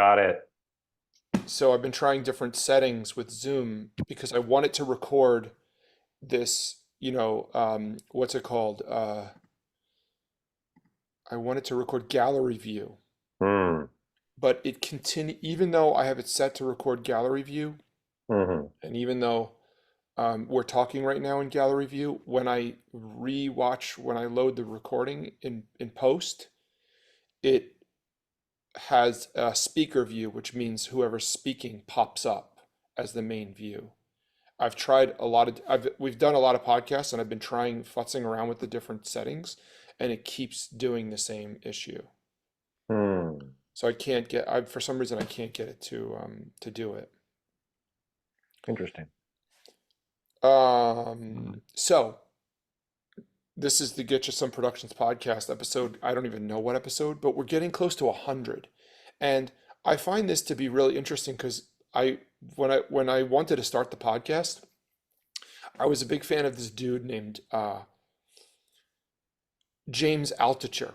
Got it. So I've been trying different settings with Zoom because I want it to record this, what's it called? I want it to record gallery view, Hmm. but it continue even though I have it set to record gallery view, Hmm. and even though we're talking right now in gallery view, when I rewatch, when I load the recording in post, it has a speaker view, which means whoever's speaking pops up as the main view. I've tried a lot of we've done a lot of podcasts and I've been trying futzing around with the different settings and it keeps doing the same issue. Hmm. So I can't get I for some reason I can't get it to do it. Interesting. So this is the Get You Some Productions podcast episode. I don't even know what episode, but we're getting close to 100. And I find this to be really interesting because when I wanted to start the podcast, I was a big fan of this dude named James Altucher.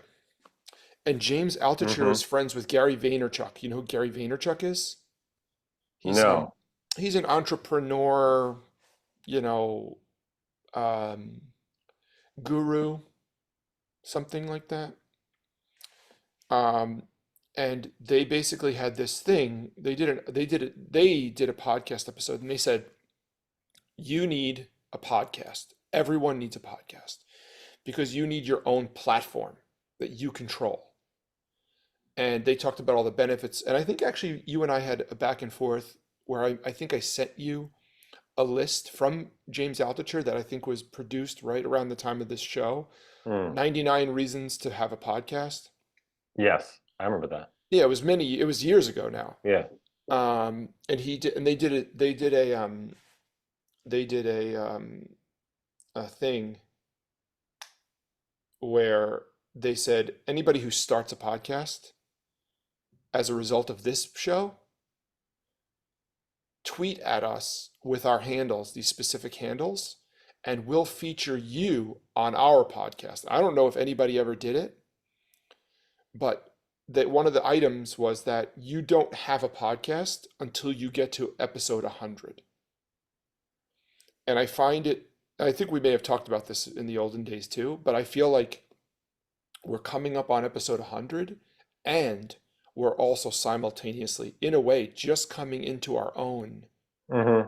And James Altucher Hmm. is friends with Gary Vaynerchuk. You know who Gary Vaynerchuk is? He's No. he's an entrepreneur, you know, um, guru, something like that. Um, and they basically had this thing. They did a podcast episode, and they said, "You need a podcast. Everyone needs a podcast because you need your own platform that you control." And they talked about all the benefits. And I think actually you and I had a back and forth where I think I sent you a list from James Altucher that I think was produced right around the time of this show. Hmm. 99 Reasons to Have a Podcast. Yes, I remember that. Yeah, it was years ago now. Yeah. And he did, and they did a thing where they said anybody who starts a podcast as a result of this show, tweet at us with our handles, these specific handles, and we'll feature you on our podcast. I don't know if anybody ever did it, but that one of the items was that you don't have a podcast until you get to episode 100. And I think we may have talked about this in the olden days too, but I feel like we're coming up on episode 100 and we're also simultaneously, in a way, just coming into our own. Hmm.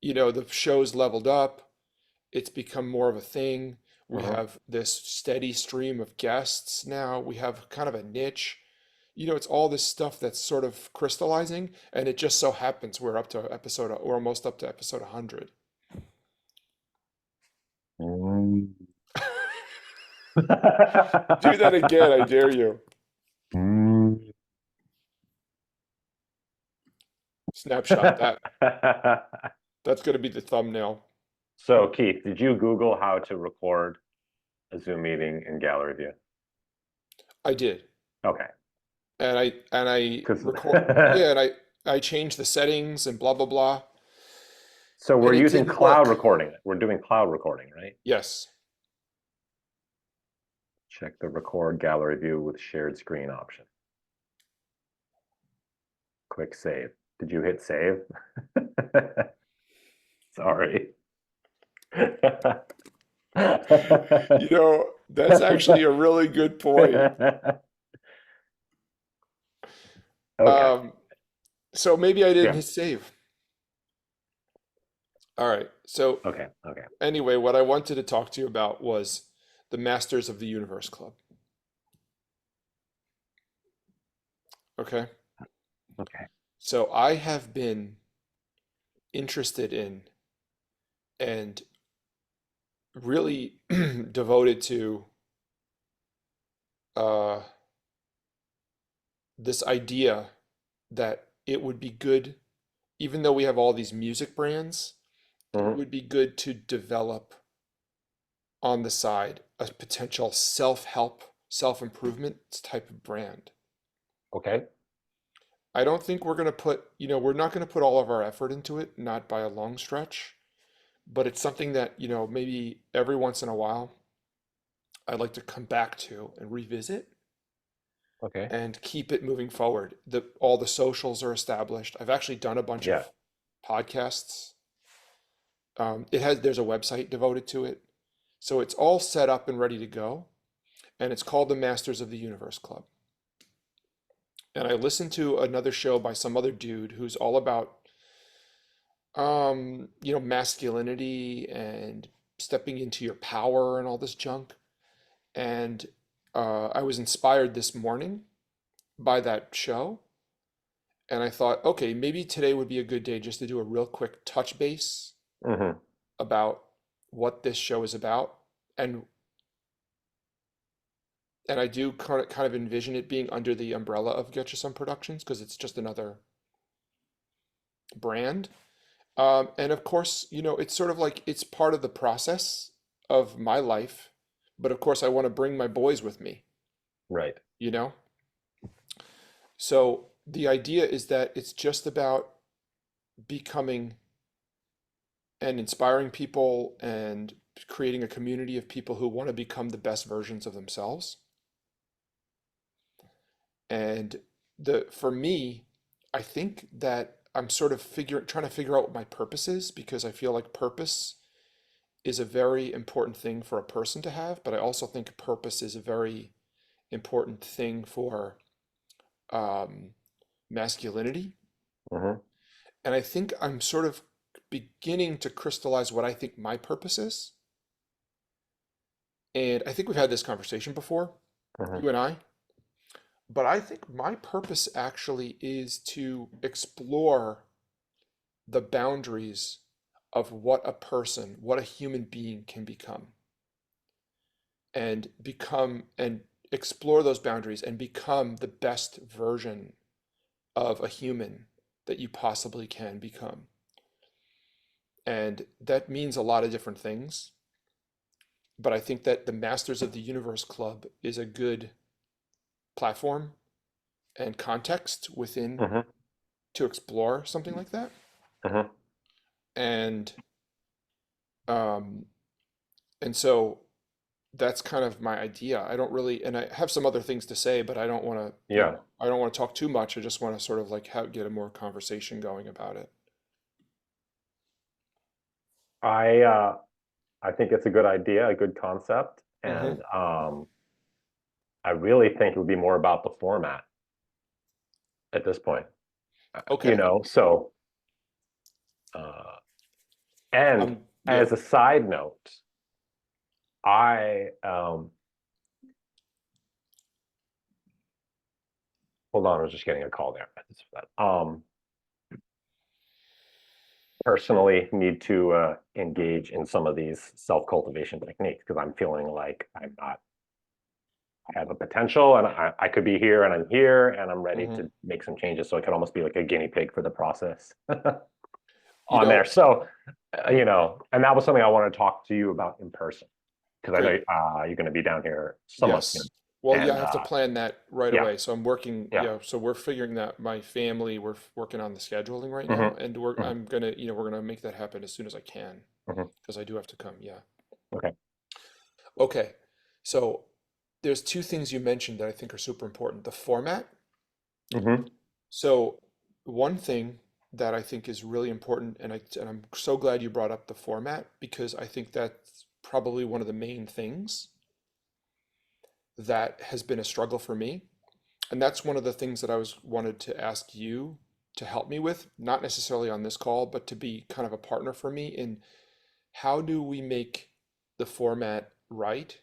The show's leveled up. It's become more of a thing. We Hmm. have this steady stream of guests now. We have kind of a niche. It's all this stuff that's sort of crystallizing, and it just so happens we're almost up to episode 100. Mm. Do that again, I dare you. Mm. Snapshot that. That's going to be the thumbnail. So, Keith, did you Google how to record a Zoom meeting in gallery view? I did. Okay. And I Because record, yeah, and I changed the settings and blah blah blah, so we're and it using didn't cloud work. recording. We're doing cloud recording, right? Yes. Check the record gallery view with shared screen option. Click save. Did you hit save? Sorry. That's actually a really good point. Okay. Um, so maybe I didn't Yeah. hit save. All right. So Okay. Okay. anyway, what I wanted to talk to you about was the Masters of the Universe Club. Okay. Okay. So I have been interested in and really devoted to uh, this idea that it would be good, even though we have all these music brands, it Mhm. would be good to develop on the side a potential self-help, self-improvement type of brand. Okay. I don't think we're not going to put all of our effort into it, not by a long stretch, but it's something that, maybe every once in a while I'd like to come back to and revisit. Okay. and keep it moving forward. All the socials are established. I've actually done a bunch Yeah. of podcasts. There's a website devoted to it. So it's all set up and ready to go. And it's called the Masters of the Universe Club. And I listened to another show by some other dude who's all about masculinity and stepping into your power and all this junk. And I was inspired this morning by that show. And I thought, okay, maybe today would be a good day just to do a real quick touch base Hmm. about what this show is about. And and I do kind of envision it being under the umbrella of Get You Some Productions because it's just another brand. And of course, it's sort of like it's part of the process of my life. But of course, I want to bring my boys with me, Right. you know? So the idea is that it's just about becoming and inspiring people and creating a community of people who want to become the best versions of themselves. And for me, I think that I'm sort of trying to figure out what my purpose is because I feel like purpose is a very important thing for a person to have, but I also think purpose is a very important thing for um, masculinity. Hmm. And I think I'm sort of beginning to crystallize what I think my purpose is. And I think we've had this conversation before, Hmm. you and I. But I think my purpose actually is to explore the boundaries of what a human being can become, and explore those boundaries and become the best version of a human that you possibly can become. And that means a lot of different things. But I think that the Masters of the Universe Club is a good platform and context within Hmm. to explore something like that. Hmm. And um, and so that's kind of my idea. I don't really, and I have some other things to say, but I don't want to, Yeah. I don't want to talk too much. I just want to sort of like get a more conversation going about it. I uh I think it's a good idea, a good concept, Hmm. and I really think it would be more about the format at this point. Okay. So uh and Yeah. as a side note, I hold on, I was just getting a call there. Personally need to engage in some of these self-cultivation techniques because I'm feeling like I have a potential and I could be here and I'm here and I'm ready Hmm. to make some changes. So I could almost be like a guinea pig for the process You on there. know, So, and that was something I want to talk to you about in person because I know great. you're going to be down here somewhat soon. Yes. Well, yeah, And I have to plan that right yeah, away. So I'm working, yeah. so we're figuring that my family, working on the scheduling right Hmm. now, and Hmm. I'm gonna, we're gonna make that happen as soon as I can, Hmm. because I do have to come. Yeah. Okay. Okay. So there's two things you mentioned that I think are super important. The format. Hmm. So one thing that I think is really important, and I'm so glad you brought up the format because I think that's probably one of the main things that has been a struggle for me. And that's one of the things that I was wanted to ask you to help me with, not necessarily on this call, but to be kind of a partner for me in how do we make the format right,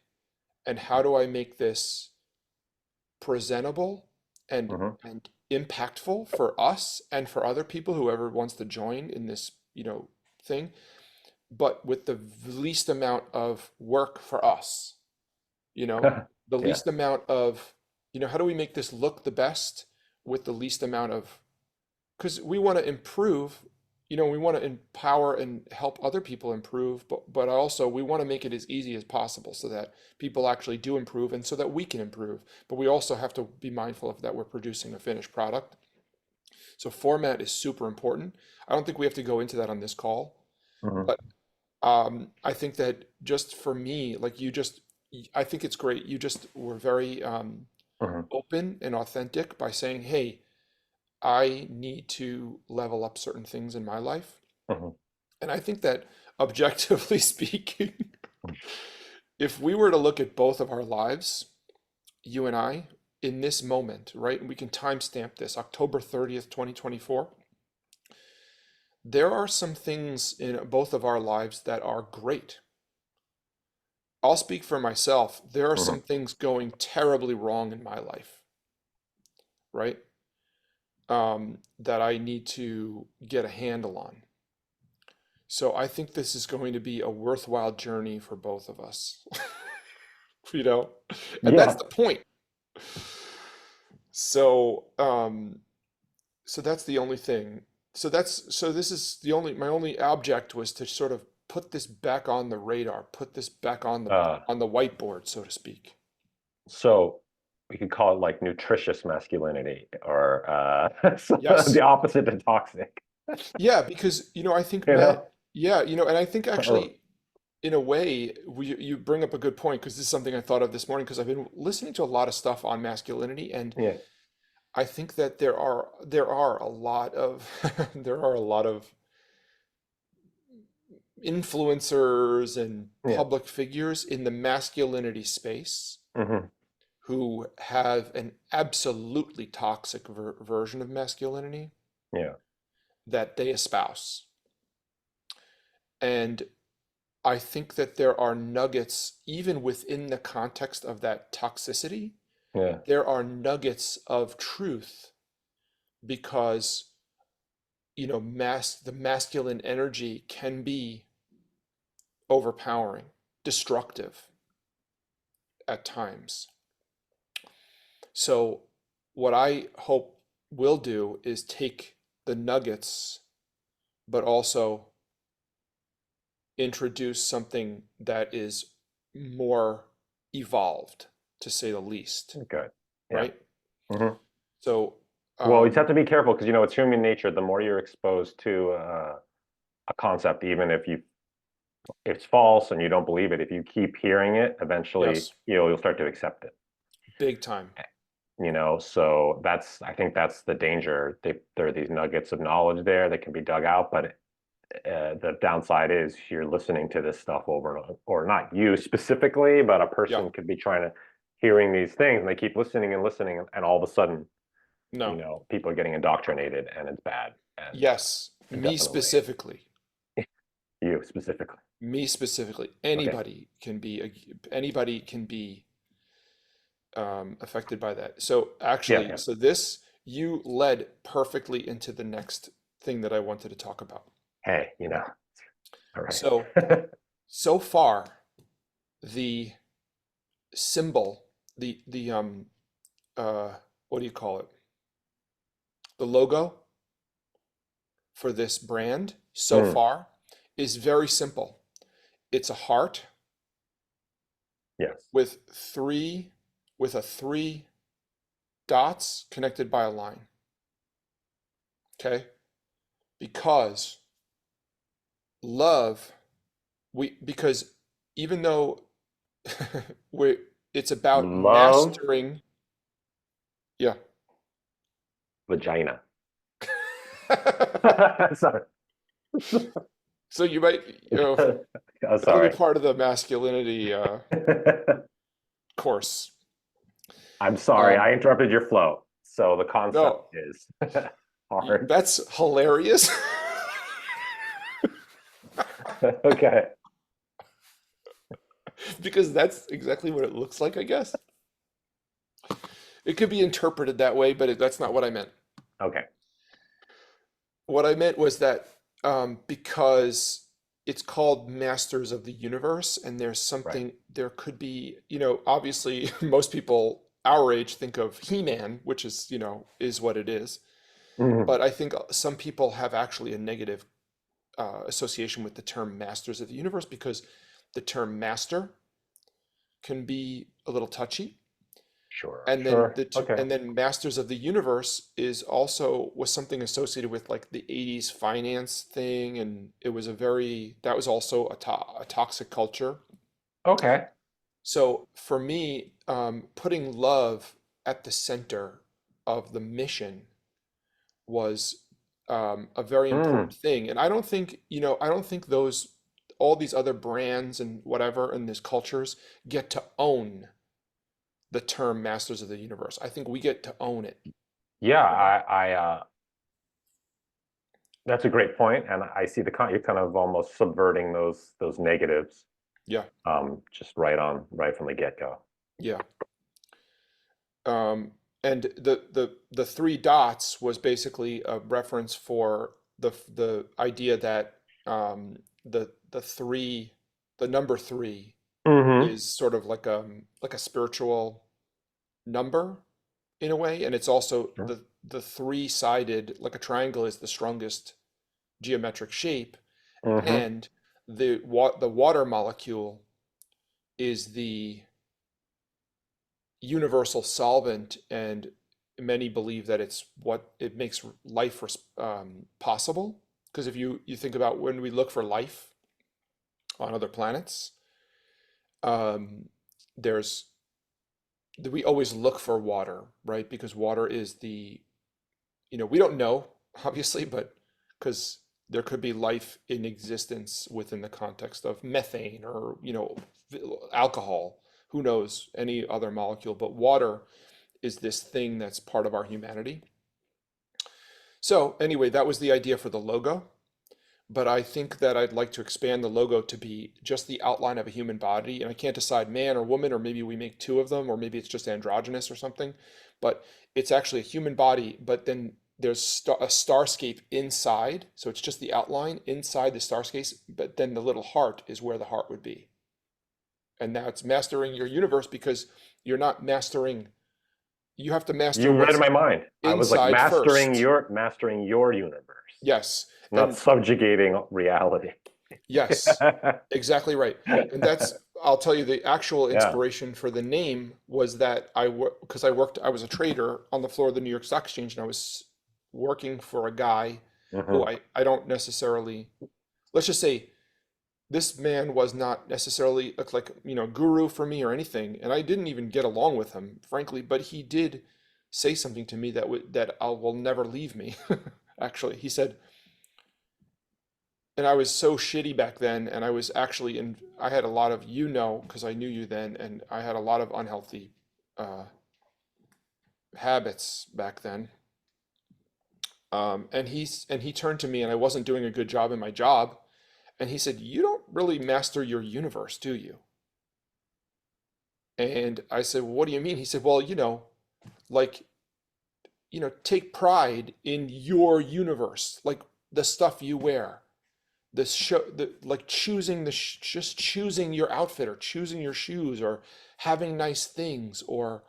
and how do I make this presentable and Hmm. and impactful for us and for other people, whoever wants to join in this, thing, but with the least amount of work for us, you know, the Yeah. least amount of, how do we make this look the best with the least amount of, because we want to improve, we want to empower and help other people improve, but also we want to make it as easy as possible so that people actually do improve and so that we can improve. But we also have to be mindful of that we're producing a finished product. So format is super important. I don't think we have to go into that on this call, Hmm. but I think that just for me, like I think it's great. You just were very Mhm, open and authentic by saying, hey, I need to level up certain things in my life. mhm, And I think that objectively speaking, if we were to look at both of our lives, you and I, in this moment, right? And we can timestamp this, October 30th, 2024. There are some things in both of our lives that are great. I'll speak for myself. There are mhm. some things going terribly wrong in my life, right? That I need to get a handle on. So I think this is going to be a worthwhile journey for both of us, you know? And that's Yeah. the point. So, so that's the only thing. So this is the only my only object was to sort of put this back on the radar, put this back Uh, on the whiteboard, so to speak. so we could call it like nutritious masculinity or Yes. the opposite to toxic, Yeah, because I think you men, know? yeah, and I think Or, actually in a way you bring up a good point because this is something I thought of this morning because I've been listening to a lot of stuff on masculinity and yeah, I think that there are a lot of there are a lot of influencers and yeah. public figures in the masculinity space Hmm. who have an absolutely toxic version of masculinity Yeah. that they espouse. And I think that there are nuggets, even within the context of that toxicity, Yeah. there are nuggets of truth because, the masculine energy can be overpowering, destructive at times. So, what I hope we'll do is take the nuggets, but also introduce something that is more evolved, to say the least, Good. Yeah. right? Hmm. So, Well, you just have um, to be careful because it's human nature. The more you're exposed to a concept, even if it's false and you don't believe it, if you keep hearing it, eventually yes, you'll start to accept it. big time. So I think that's the danger. There are these nuggets of knowledge there that can be dug out, but the downside is you're listening to this stuff over and over, or not you specifically, but a Yeah, person could be trying to hearing these things and they keep listening and listening, and all of a sudden, no, people are getting indoctrinated and it's bad. And yes, definitely you specifically. me specifically, Okay. anybody can be affected by that. So Yeah, actually, yeah. so this you led perfectly into the next thing that I wanted to talk about. Hey, all right. So so far, the symbol, the uh, what do you call it? The logo for this brand so Mm, far is very simple. It's a heart yes. with three dots connected by a line. Okay? Because love, because even though we it's about Love mastering, yeah. vagina. Sorry. So you might, Oh, that'll be sorry. part of the masculinity course. I'm sorry. I Um, interrupted your flow. So the concept no, is hard. that's hilarious. Okay. Because that's exactly what it looks like, I guess. It could be interpreted that way, but that's not what I meant. Okay. What I meant was that because it's called Masters of the Universe, and Right. there could be, obviously most people our age think of He-Man, which is what it is. Mhm. But I think some people have actually a negative association with the term Masters of the Universe because the term master can be a little touchy. Sure. And then Sure. Okay. Masters of the Universe was something associated with like the 80s finance thing, and that was also a toxic culture. Okay. So for me, putting love at the center of the mission was a very Mm, important thing. And I don't think, I don't think all these other brands and whatever and these cultures get to own the term masters of the universe. I think we get to own it. yeah, You know? that's a great point, and I see you're kind of almost subverting those negatives, Yeah, just right from the get-go. yeah. Um, and the three dots was basically a reference for the idea that the three, the number three Mm-hmm. is sort of like a spiritual number in a way, and it's also the three-sided, like a triangle is the strongest geometric shape, Mm-hmm. and the water molecule is the universal solvent, and many believe that it's what it makes life possible. Because if you think about when we look for life on other planets, um, there's we always look for water, right? Because water is we don't know, obviously, but because there could be life in existence within the context of methane or, alcohol, who knows, any other molecule, but water is this thing that's part of our humanity. So, anyway, that was the idea for the logo. But I think that I'd like to expand the logo to be just the outline of a human body. And I can't decide man or woman, or maybe we make two of them, or maybe it's just androgynous or something. But it's actually a human body, but then there's a starscape inside. So it's just the outline inside the starscape, but then the little heart is where the heart would be. And that's mastering your universe because you're not mastering, you have to master You read what's my mind. I was like inside first. mastering your universe, Yes. not And subjugating reality. yes, exactly right. And I'll tell you, the actual Yeah. inspiration for the name was that because I was a trader on the floor of the New York Stock Exchange, and I was working for a guy who Hmm. I don't necessarily, let's just say, this man was not necessarily like, guru for me or anything. And I didn't even get along with him, frankly, but he did say something to me that I will never leave me. Actually, he said, and I was so shitty back then, and I was actually in. I had a lot of, because I knew you then, and I had a lot of unhealthy uh, habits back then. And he turned to me, and I wasn't doing a good job in my job, and he said, "You don't really master your universe, do you?" And I said, "Well, what do you mean?" He said, "Well, like, take pride in your universe, like the stuff you wear, like choosing just choosing your outfit or choosing your shoes or having nice things or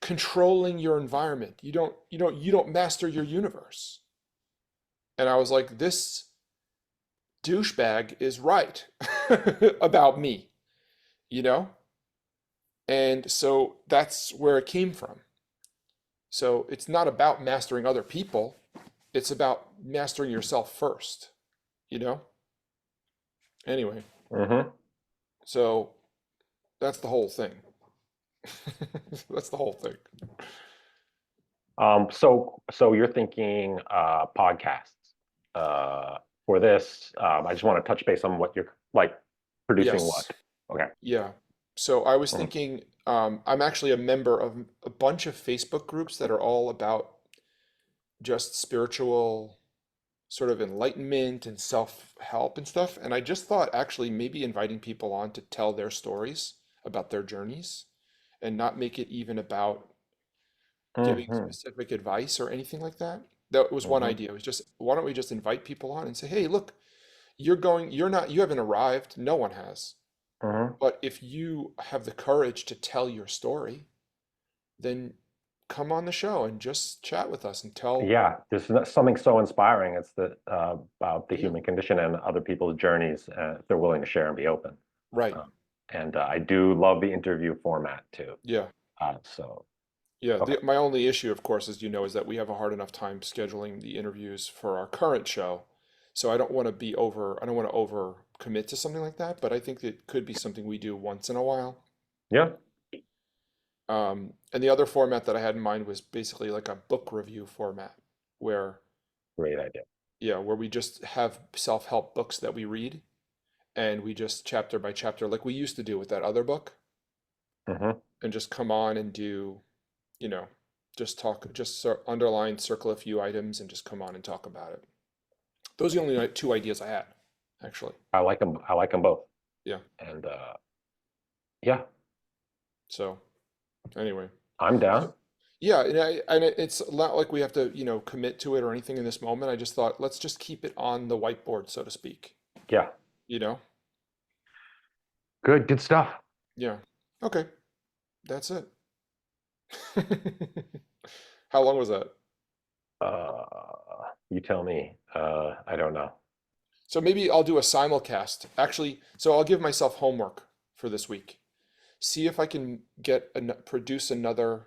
controlling your environment. You don't master your universe." And I was like, this douchebag is right about me, you know? And so that's where it came from. So it's not about mastering other people, it's about mastering yourself first, you know? Anyway, Hmm. so that's the whole thing. That's the whole thing. So you're thinking podcasts for this. I just want to touch base on what you're like producing what. Yes. Okay. Yeah. So I was Mhm. thinking, I'm actually a member of a bunch of Facebook groups that are all about just spiritual sort of enlightenment and self-help and stuff. And I just thought actually maybe inviting people on to tell their stories about their journeys and not make it even about giving Mhm. specific advice or anything like that. That was one Mhm. idea. It was just, why don't we just invite people on and say, hey, look, you haven't arrived. No one has. Mhm. But if you have the courage to tell your story, then come on the show and just chat with us and tell. Yeah, something so inspiring. It's about the Yeah, human condition and other people's journeys. If they're willing to share and be open. right. Um, and I do love the interview format too. Yeah. So Yeah. okay. My only issue, of course, as you know, is that we have a hard enough time scheduling the interviews for our current show. So I don't want to over commit to something like that, but I think it could be something we do once in a while. Yeah. And the other format that I had in mind was basically like a book review format where, Great idea. yeah, where we just have self-help books that we read and we just chapter by chapter, like we used to do with that other book, Hmm. and just come on and do, you know, just talk, just underline, circle a few items and just come on and talk about it. Those are the only two ideas I had, actually. I like them. I like them both. Yeah. And yeah, So anyway, I'm down. yeah, and it's not like we have to, commit to it or anything in this moment. I just thought, let's just keep it on the whiteboard, so to speak. Yeah. You know? Good stuff. Yeah. Okay. That's it. How long was that? You tell me. I don't know. So maybe I'll do a simulcast. Actually, so I'll give myself homework for this week. See if I can produce another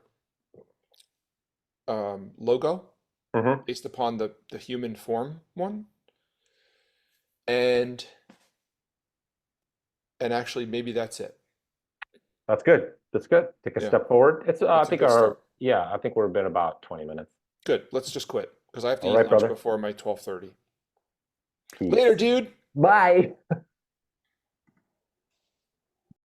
logo Hmm. based upon the human form one, and actually maybe that's it. That's good. That's good. Take a Yeah, step forward. It's I that's a think good start. I think we've been about 20 minutes. Good. Let's just quit because I have to All eat right, lunch brother. before my 12:30. Later, Peace. dude. Bye.